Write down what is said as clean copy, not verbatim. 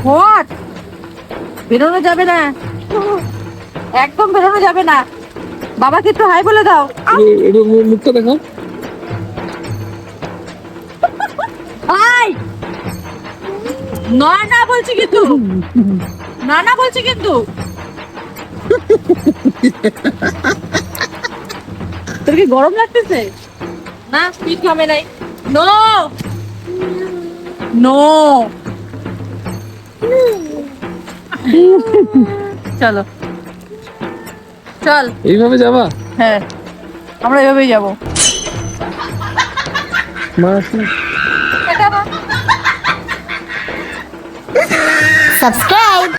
What? বেরোনো যাবে না, একদম বেরোনো যাবে না। বাবাকে একটু হাই বলে দাও। মুখটা দেখাও। হাই। না না বলছি কিন্তু, না না বলছি কিন্তু। তোর কি গরম লাগতেছে? না স্পিড কমে নাই। No no. চলো চল। এইভাবে যাবা? হ্যাঁ, আমরা এভাবেই যাবো। মা আসুন। এটা না। Subscribe.